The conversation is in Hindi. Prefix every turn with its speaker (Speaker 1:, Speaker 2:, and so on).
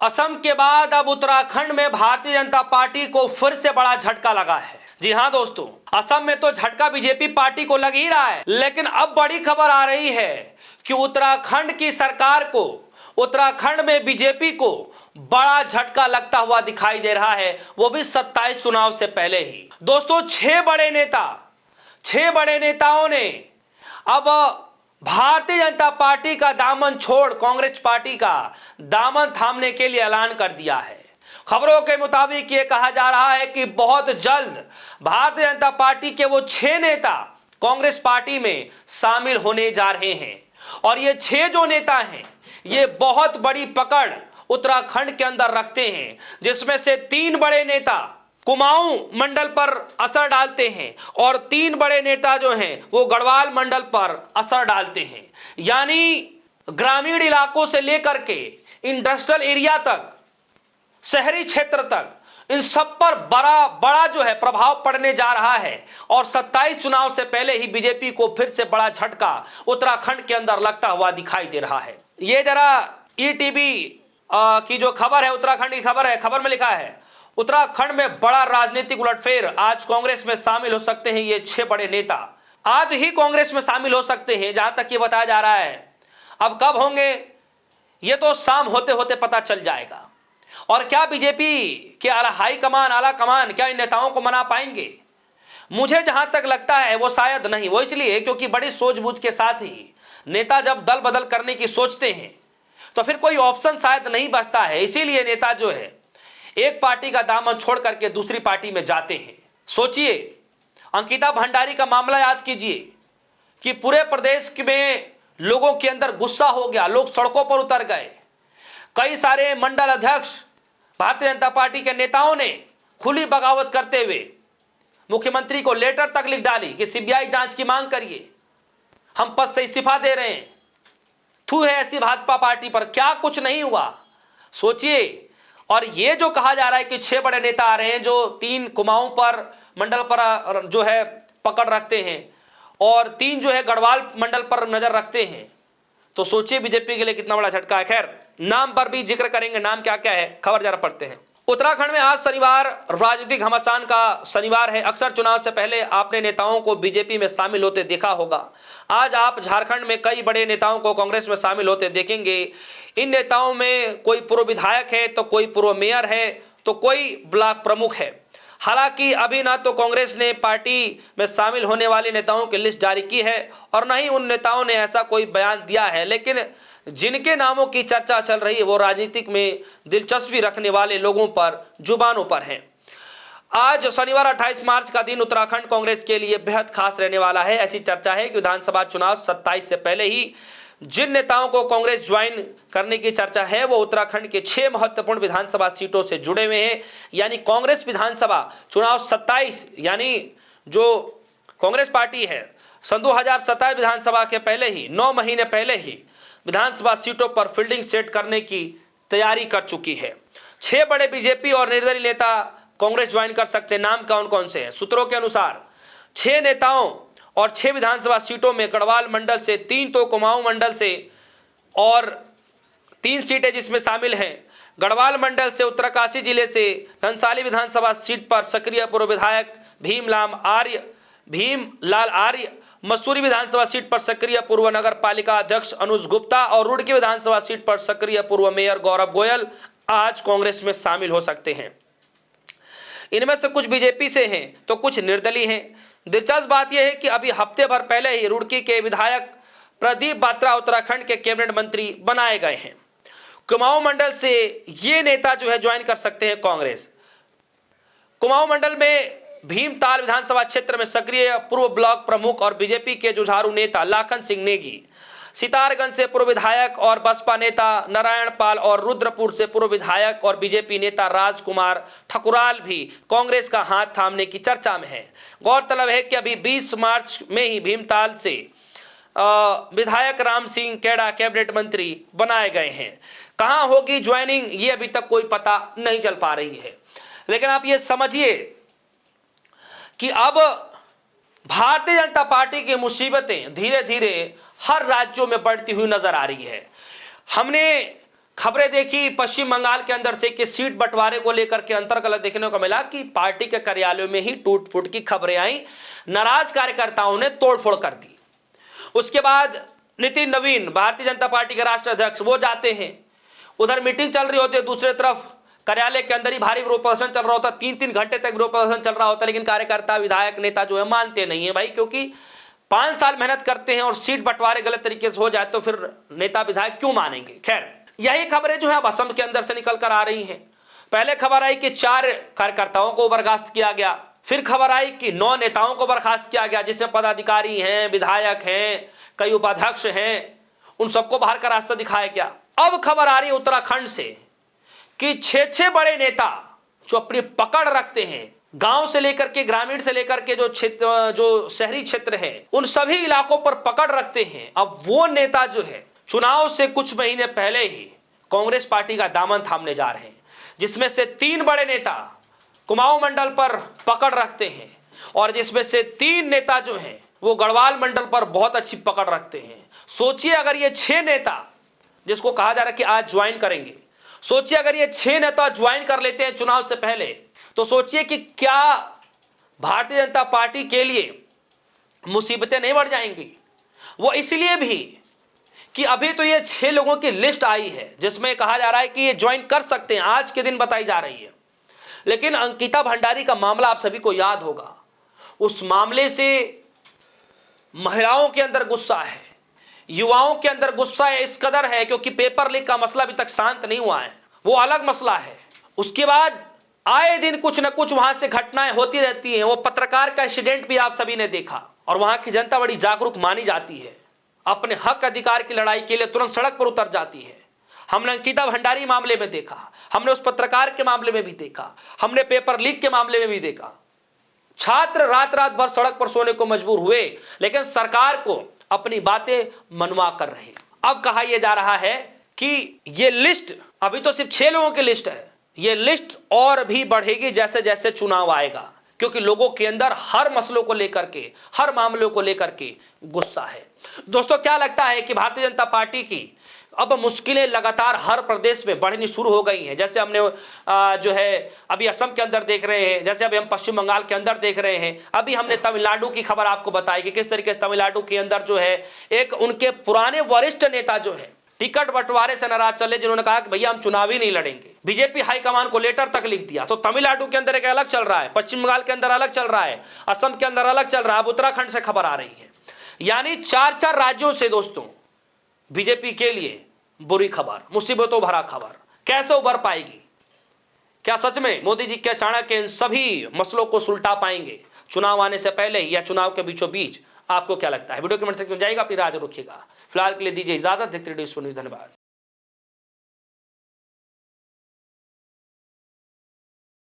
Speaker 1: असम के बाद अब उत्तराखंड में भारतीय जनता पार्टी को फिर से बड़ा झटका लगा है। जी हां दोस्तों, असम में तो झटका बीजेपी पार्टी को लग ही रहा है, लेकिन अब बड़ी खबर आ रही है कि उत्तराखंड की सरकार को, उत्तराखंड में बीजेपी को बड़ा झटका लगता हुआ दिखाई दे रहा है, वो भी 27 चुनाव से पहले ही। दोस्तों, छह बड़े नेताओं ने अब भारतीय जनता पार्टी का दामन छोड़ कांग्रेस पार्टी का दामन थामने के लिए ऐलान कर दिया है। खबरों के मुताबिक यह कहा जा रहा है कि बहुत जल्द भारतीय जनता पार्टी के वो 6 नेता कांग्रेस पार्टी में शामिल होने जा रहे हैं और ये 6 जो नेता हैं, ये बहुत बड़ी पकड़ उत्तराखंड के अंदर रखते हैं, जिसमें से 3 बड़े नेता कुमाऊं मंडल पर असर डालते हैं और 3 बड़े नेता जो हैं वो गढ़वाल मंडल पर असर डालते हैं। यानी ग्रामीण इलाकों से लेकर के इंडस्ट्रियल एरिया तक, शहरी क्षेत्र तक, इन सब पर बड़ा जो है प्रभाव पड़ने जा रहा है और 27 चुनाव से पहले ही बीजेपी को फिर से बड़ा झटका उत्तराखंड के अंदर लगता हुआ दिखाई दे रहा है। ये जरा ईटीवी की जो खबर है, उत्तराखंड की खबर है, खबर में लिखा है उत्तराखंड में बड़ा राजनीतिक उलटफेर, आज कांग्रेस में शामिल हो सकते हैं ये 6 बड़े नेता। आज ही कांग्रेस में शामिल हो सकते हैं, जहां तक ये बताया जा रहा है। अब कब होंगे ये तो शाम होते होते पता चल जाएगा। और क्या बीजेपी के हाई कमान, आला कमान क्या इन नेताओं को मना पाएंगे? मुझे जहां तक लगता है वो शायद नहीं। वो इसलिए क्योंकि बड़ी सूझबूझ के साथ ही नेता जब दल बदल करने की सोचते हैं तो फिर कोई ऑप्शन शायद नहीं बचता है। इसीलिए नेता जो है एक पार्टी का दामन छोड़ करके दूसरी पार्टी में जाते हैं। सोचिए, अंकिता भंडारी का मामला याद कीजिए कि पूरे प्रदेश में लोगों के अंदर गुस्सा हो गया, लोग सड़कों पर उतर गए। कई सारे मंडल अध्यक्ष भारतीय जनता पार्टी के नेताओं ने खुली बगावत करते हुए मुख्यमंत्री को लेटर तक लिख डाली कि सीबीआई जांच की मांग करिए, हम पद से इस्तीफा दे रहे हैं। थू है ऐसी भाजपा पार्टी पर, क्या कुछ नहीं हुआ। सोचिए, और ये जो कहा जा रहा है कि 6 बड़े नेता आ रहे हैं जो 3 कुमाऊं पर मंडल पर जो है पकड़ रखते हैं और 3 जो है गढ़वाल मंडल पर नजर रखते हैं, तो सोचिए बीजेपी के लिए कितना बड़ा झटका है। खैर, नाम पर भी जिक्र करेंगे, नाम क्या क्या है, खबर जरा पढ़ते हैं। उत्तराखंड में आज शनिवार राजनीतिक घमासान का शनिवार है। अक्सर चुनाव से पहले आपने नेताओं को बीजेपी में शामिल होते देखा होगा। आज आप झारखंड में कई बड़े नेताओं को कांग्रेस में शामिल होते देखेंगे। इन नेताओं में कोई पूर्व विधायक है, तो कोई पूर्व मेयर है, तो कोई ब्लॉक प्रमुख है। हालांकि अभी ना तो कांग्रेस ने पार्टी में शामिल होने वाले नेताओं की लिस्ट जारी की है और न ही उन नेताओं ने ऐसा कोई बयान दिया है, लेकिन जिनके नामों की चर्चा चल रही है वो राजनीतिक में दिलचस्पी रखने वाले लोगों पर, जुबानों पर हैं। आज शनिवार 28 मार्च का दिन उत्तराखंड कांग्रेस के लिए बेहद खास रहने वाला है। ऐसी चर्चा है कि विधानसभा चुनाव 27 से पहले ही जिन नेताओं को कांग्रेस ज्वाइन करने की चर्चा है वो उत्तराखंड के 6 महत्वपूर्ण विधानसभा सीटों से जुड़े हुए हैं। यानी कांग्रेस विधानसभा चुनाव 27, यानी जो कांग्रेस पार्टी है सन 2027 विधानसभा के पहले ही 9 महीने पहले ही विधानसभा सीटों पर फील्डिंग सेट करने की तैयारी कर चुकी है। 6 बड़े बीजेपी और निर्दलीय नेता कांग्रेस ज्वाइन कर सकते हैं। नाम कौन कौन से हैं? सूत्रों के अनुसार 6 नेताओं और 6 विधानसभा सीटों में गढ़वाल मंडल से, 3 तो कुमाऊं मंडल से और 3 सीटें जिसमें शामिल हैं गढ़वाल मंडल से, उत्तरकाशी जिले से घनसाली विधानसभा सीट पर सक्रिय पूर्व विधायक भीमलाल आर्य, मसूरी विधानसभा सीट पर सक्रिय पूर्व नगर पालिका अध्यक्ष अनुज गुप्ता और रुड़की विधानसभा सीट पर सक्रिय पूर्व मेयर गौरव गोयल आज कांग्रेस में शामिल हो सकते हैं। इनमें से कुछ बीजेपी से हैं तो कुछ निर्दलीय हैं। दिलचस्प बात यह है कि अभी हफ्ते भर पहले ही रुड़की के विधायक प्रदीप बात्रा उत्तराखंड के कैबिनेट मंत्री बनाए गए हैं। कुमाऊं मंडल से ये नेता जो है ज्वाइन कर सकते हैं कांग्रेस। कुमाऊं मंडल में भीमताल विधानसभा क्षेत्र में सक्रिय पूर्व ब्लॉक प्रमुख और बीजेपी के जुझारू नेता लाखन सिंह नेगी, सितारगंज से पूर्व विधायक और बसपा नेता नारायण पाल और रुद्रपुर से पूर्व विधायक और बीजेपी नेता राजकुमार ठकुराल भी कांग्रेस का हाथ थामने की चर्चा में है। गौरतलब है कि अभी 20 मार्च में ही भीमताल से विधायक राम सिंह कैडा कैबिनेट मंत्री बनाए गए हैं। कहां होगी ज्वाइनिंग ये अभी तक कोई पता नहीं चल पा रही है, लेकिन आप ये समझिए कि अब भारतीय जनता पार्टी की मुसीबतें धीरे धीरे हर राज्यों में बढ़ती हुई नजर आ रही है। हमने खबरें देखी पश्चिम बंगाल के अंदर से कि सीट बंटवारे को लेकर के अंतर्कलह देखने को मिला कि पार्टी के कार्यालयों में ही टूट फूट की खबरें आई, नाराज कार्यकर्ताओं ने तोड़फोड़ कर दी। उसके बाद नितिन नवीन भारतीय जनता पार्टी के राष्ट्रीय अध्यक्ष वो जाते हैं, उधर मीटिंग चल रही होती है, दूसरी तरफ कार्यालय के अंदर ही भारी विरोध प्रदर्शन चल रहा होता, 3-3 घंटे तक विरोध प्रदर्शन चल रहा होता, लेकिन कार्यकर्ता विधायक नेता जो है मानते नहीं है भाई, क्योंकि 5 साल मेहनत करते हैं और सीट बंटवारे गलत तरीके से हो जाए तो फिर नेता विधायक क्यों मानेंगे। खैर, यही खबरें जो है अब असम के अंदर से निकल कर आ रही हैं। पहले खबर आई कि 4 कार्यकर्ताओं को बर्खास्त किया गया, फिर खबर आई कि 9 नेताओं को बर्खास्त किया गया, जिसमें पदाधिकारी हैं, विधायक हैं, कई उपाध्यक्ष हैं, उन सबको बाहर का रास्ता दिखाया गया। अब खबर आ रही है उत्तराखंड से कि 6 बड़े नेता जो अपनी पकड़ रखते हैं, गांव से लेकर के ग्रामीण से लेकर के जो शहरी क्षेत्र है, उन सभी इलाकों पर पकड़ रखते हैं। अब वो नेता जो है चुनाव से कुछ महीने पहले ही कांग्रेस पार्टी का दामन थामने जा रहे हैं, जिसमें से 3 बड़े नेता कुमाऊं मंडल पर पकड़ रखते हैं और जिसमें से 3 नेता जो हैं वो गढ़वाल मंडल पर बहुत अच्छी पकड़ रखते हैं। सोचिए अगर ये 6 नेता, जिसको कहा जा रहा है कि आज ज्वाइन करेंगे, सोचिए अगर ये 6 नेता ज्वाइन कर लेते हैं चुनाव से पहले, तो सोचिए कि क्या भारतीय जनता पार्टी के लिए मुसीबतें नहीं बढ़ जाएंगी। वो इसलिए भी कि अभी तो ये 6 लोगों की लिस्ट आई है जिसमें कहा जा रहा है कि ये ज्वाइन कर सकते हैं, आज के दिन बताई जा रही है। लेकिन अंकिता भंडारी का मामला आप सभी को याद होगा, उस मामले से महिलाओं के अंदर गुस्सा है, युवाओं के अंदर गुस्सा इस कदर है क्योंकि पेपर लीक का मसला अभी तक शांत नहीं हुआ है, वो अलग मसला है। उसके बाद आए दिन कुछ न कुछ वहां से घटनाएं होती रहती हैं। वो पत्रकार का इंसिडेंट भी आप सभी ने देखा और वहां की जनता बड़ी जागरूक मानी जाती है, अपने हक अधिकार की लड़ाई के लिए तुरंत सड़क पर उतर जाती है। हमने अंकिता भंडारी मामले में देखा, हमने उस पत्रकार के मामले में भी देखा, हमने पेपर लीक के मामले में भी देखा। छात्र रात रात भर सड़क पर सोने को मजबूर हुए, लेकिन सरकार को अपनी बातें मनवा कर रहे। अब कहा यह जा रहा है कि ये लिस्ट अभी तो सिर्फ 6 लोगों की लिस्ट है, ये लिस्ट और भी बढ़ेगी जैसे जैसे चुनाव आएगा, क्योंकि लोगों के अंदर हर मसलों को लेकर के, हर मामलों को लेकर के गुस्सा है। दोस्तों, क्या लगता है कि भारतीय जनता पार्टी की अब मुश्किलें लगातार हर प्रदेश में बढ़नी शुरू हो गई हैं? जैसे हमने जो है अभी असम के अंदर देख रहे हैं, जैसे अभी हम पश्चिम बंगाल के अंदर देख रहे हैं, अभी हमने तमिलनाडु की खबर आपको बताई कि किस तरीके से तमिलनाडु के अंदर जो है एक उनके पुराने वरिष्ठ नेता जो है टिकट बंटवारे से नाराज चले, जिन्होंने कहा कि भैया हम चुनाव ही नहीं लड़ेंगे। बीजेपी हाईकमान को लेटर तक लिख दिया। तो तमिलनाडु के अंदर एक अलग चल रहा है, पश्चिम बंगाल के अंदर अलग चल रहा है, असम के अंदर अलग चल रहा है, अब उत्तराखंड से खबर आ रही है। यानी 4-4 राज्यों से दोस्तों बीजेपी के लिए बुरी खबर, मुसीबतों भरा खबर। कैसे उभर पाएगी? क्या सच में मोदी जी के चाणक्य इन सभी मसलों को सुलटा पाएंगे चुनाव आने से पहले या चुनाव के बीचों बीच? आपको क्या लगता है? वीडियो कमेंट सेक्शन में जाइएगा, अपनी राय रखिएगा। फिलहाल के लिए दीजिए इजाजत, देखते रहिए न्यूज़। धन्यवाद।